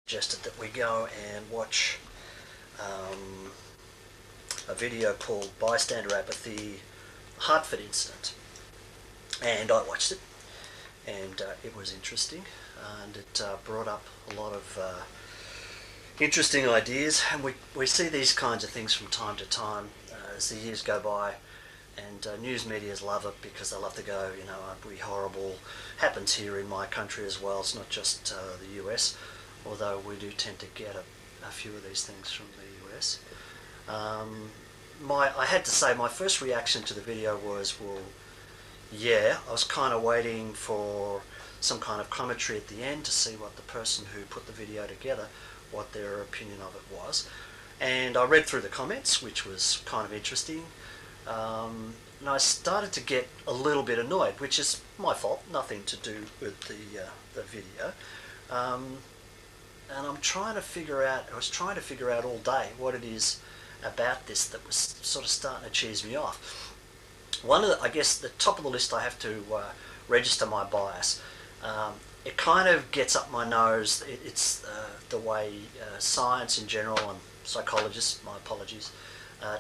suggested that we go and watch a video called Bystander Apathy, Hartford Incident. And I watched it, and it was interesting, and it brought up a lot of interesting ideas, and we see these kinds of things from time to time as the years go by, and news medias love it because they love to go, you know, aren't we horrible? Happens here in my country as well. It's not just the US, although we do tend to get a few of these things from the US. I had to say my first reaction to the video was, well, yeah, I was kind of waiting for some kind of commentary at the end to see what the person who put the video together, what their opinion of it was. And I read through the comments, which was kind of interesting. And I started to get a little bit annoyed, which is my fault, nothing to do with the video. And I was trying to figure out all day what it is about this that was sort of starting to cheese me off. One of I guess the top of the list, I have to register my bias. It kind of gets up my nose. It's the way science in general, and psychologists, my apologies,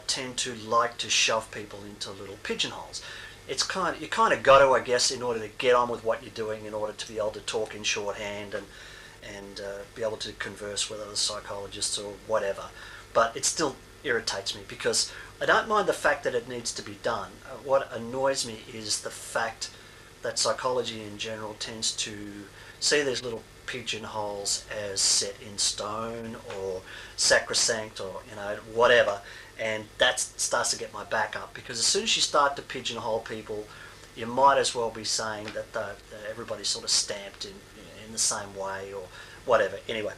tend to like to shove people into little pigeonholes. It's you kind of got to, I guess, in order to get on with what you're doing, in order to be able to talk in shorthand and be able to converse with other psychologists or whatever. But it still irritates me because I don't mind the fact that it needs to be done. What annoys me is the fact that psychology in general tends to see these little pigeonholes as set in stone or sacrosanct or, you know, whatever, and that starts to get my back up, because as soon as you start to pigeonhole people, you might as well be saying that everybody's sort of stamped in the same way or whatever. Anyway,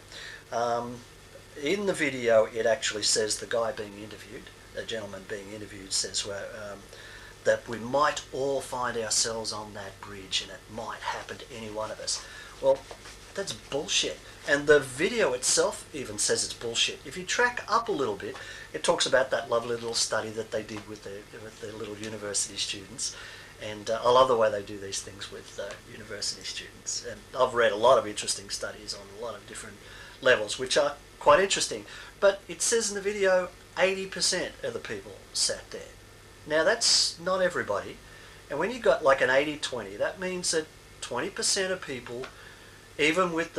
in the video it actually says, the guy being interviewed, the gentleman being interviewed, says that we might all find ourselves on that bridge and it might happen to any one of us. Well, that's bullshit. And the video itself even says it's bullshit. If you track up a little bit, it talks about that lovely little study that they did with their little university students. And I love the way they do these things with university students. And I've read a lot of interesting studies on a lot of different levels, which are quite interesting. But it says in the video 80% of the people sat there. Now that's not everybody. And when you've got like an 80-20, that means that 20% of people, even with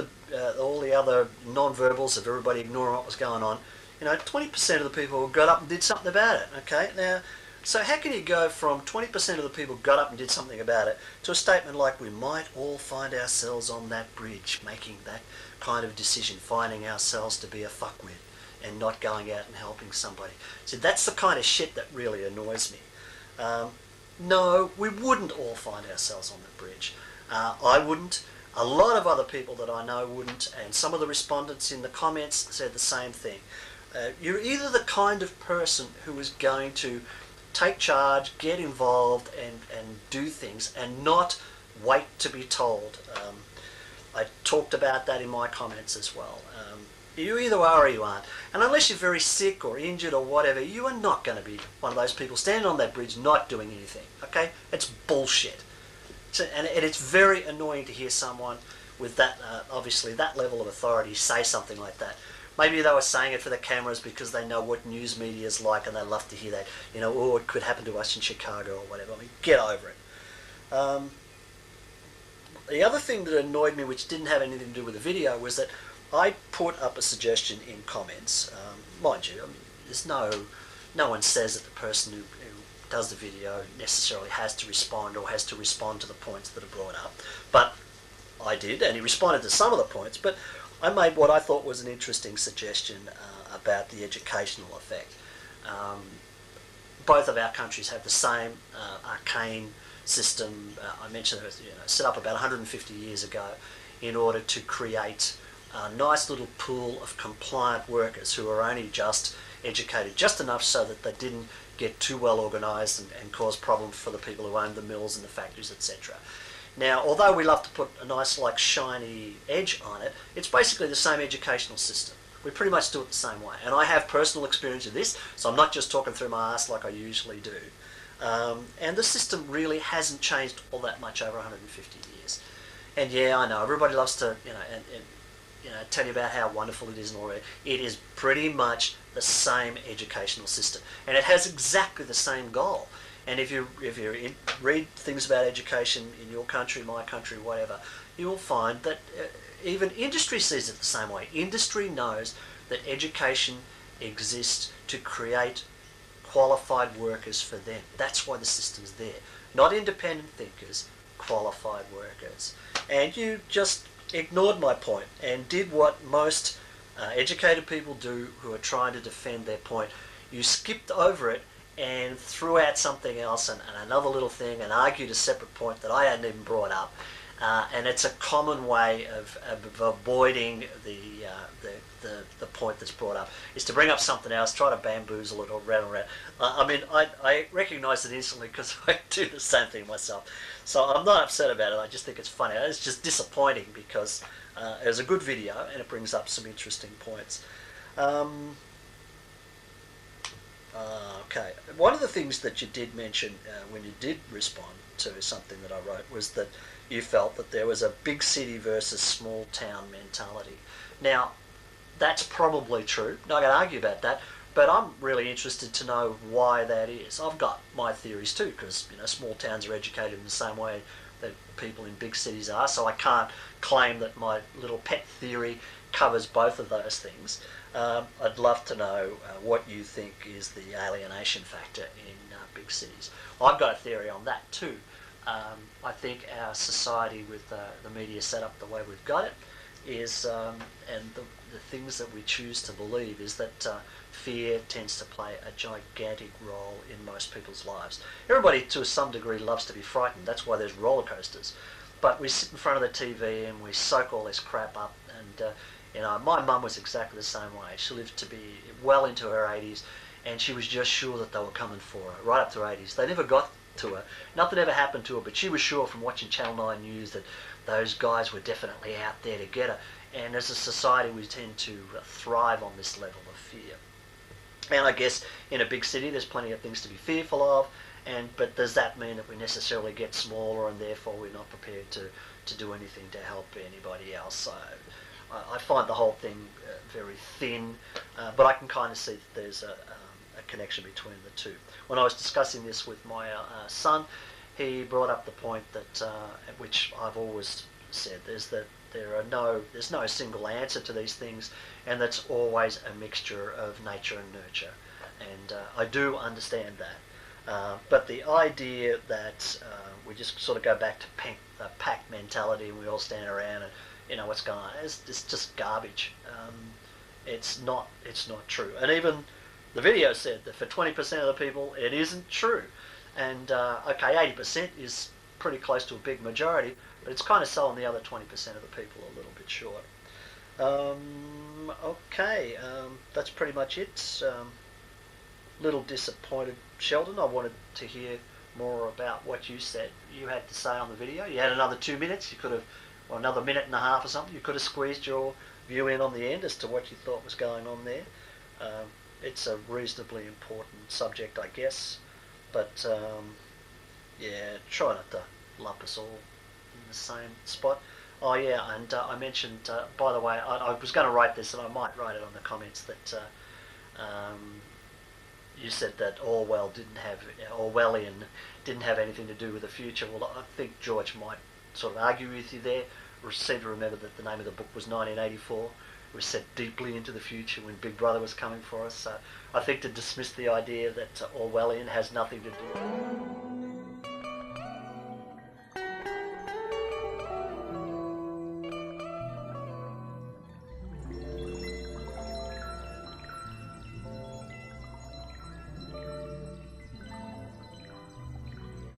all the other non-verbals of everybody ignoring what was going on, you know, 20% of the people got up and did something about it. Okay, now, so how can you go from 20% of the people got up and did something about it to a statement like, we might all find ourselves on that bridge, making that kind of decision, finding ourselves to be a fuckwit and not going out and helping somebody? So that's the kind of shit that really annoys me. No, we wouldn't all find ourselves on the bridge. I wouldn't. A lot of other people that I know wouldn't, and some of the respondents in the comments said the same thing. You're either the kind of person who is going to take charge, get involved, and do things, and not wait to be told. I talked about that in my comments as well. You either are or you aren't. And unless you're very sick or injured or whatever, you are not going to be one of those people standing on that bridge not doing anything. Okay? It's bullshit. And it's very annoying to hear someone with that, obviously, that level of authority say something like that. Maybe they were saying it for the cameras because they know what news media is like and they love to hear that. You know, oh, it could happen to us in Chicago or whatever. I mean, get over it. The other thing that annoyed me, which didn't have anything to do with the video, was that I put up a suggestion in comments. Mind you, I mean, there's no one says that the person who does the video necessarily has to respond or has to respond to the points that are brought up. But I did, and he responded to some of the points, but I made what I thought was an interesting suggestion about the educational effect. Both of our countries have the same arcane system. I mentioned it was, set up about 150 years ago in order to create a nice little pool of compliant workers who are only just educated just enough so that they didn't get too well organised and cause problems for the people who own the mills and the factories, etc. Now, although we love to put a nice, like, shiny edge on it, it's basically the same educational system. We pretty much do it the same way. And I have personal experience of this, so I'm not just talking through my ass like I usually do. And the system really hasn't changed all that much over 150 years. And yeah, I know, everybody loves to, and tell you about how wonderful it is and all that. It is pretty much the same educational system, and it has exactly the same goal. And if you read things about education in your country, my country, whatever, you will find that even industry sees it the same way. Industry knows that education exists to create qualified workers for them. That's why the system's there. Not independent thinkers, qualified workers. And you just ignored my point and did what most educated people do who are trying to defend their point. You skipped over it and threw out something else and another little thing and argued a separate point that I hadn't even brought up. And it's a common way of avoiding the point that's brought up, is to bring up something else, try to bamboozle it or round and round. I recognise it instantly because I do the same thing myself. So I'm not upset about it, I just think it's funny. It's just disappointing because it was a good video and it brings up some interesting points. Okay, one of the things that you did mention when you did respond to something that I wrote was that you felt that there was a big city versus small town mentality. Now, that's probably true. Not going to argue about that, but I'm really interested to know why that is. I've got my theories too, because small towns are educated in the same way that people in big cities are, so I can't claim that my little pet theory covers both of those things. I'd love to know what you think is the alienation factor in big cities. I've got a theory on that too. I think our society with the media set up the way we've got it is, and the things that we choose to believe is that fear tends to play a gigantic role in most people's lives. Everybody to some degree loves to be frightened, that's why there's roller coasters. But we sit in front of the TV and we soak all this crap up, and my mum was exactly the same way. She lived to be well into her 80s and she was just sure that they were coming for her, right up to her 80s. They never got to her. Nothing ever happened to her, but she was sure from watching Channel 9 News that those guys were definitely out there to get her. And as a society, we tend to thrive on this level of fear. And I guess in a big city, there's plenty of things to be fearful of, but does that mean that we necessarily get smaller and therefore we're not prepared to do anything to help anybody else? So I find the whole thing very thin, but I can kind of see that there's a connection between the two. When I was discussing this with my son, he brought up the point that, which I've always said, is that there's no single answer to these things, and that's always a mixture of nature and nurture. And I do understand that. But the idea that we just sort of go back to pack mentality and we all stand around and what's going on, it's just garbage. It's not true. And even the video said that for 20% of the people it isn't true. And okay, 80% is pretty close to a big majority, but it's kind of selling the other 20% of the people a little bit short. Okay, that's pretty much it. Little disappointed, Sheldon. I wanted to hear more about what you said. You had to say on the video. You had another 2 minutes. You could have, or another minute and a half or something. You could have squeezed your view in on the end as to what you thought was going on there. It's a reasonably important subject, I guess, but yeah, try not to lump us all in the same spot. Oh yeah, and I mentioned, by the way, I was going to write this, and I might write it on the comments, that you said that Orwellian didn't have anything to do with the future. Well, I think George might sort of argue with you there. We seem to remember that the name of the book was 1984. It was set deeply into the future when Big Brother was coming for us. So I think to dismiss the idea that Orwellian has nothing to do with it.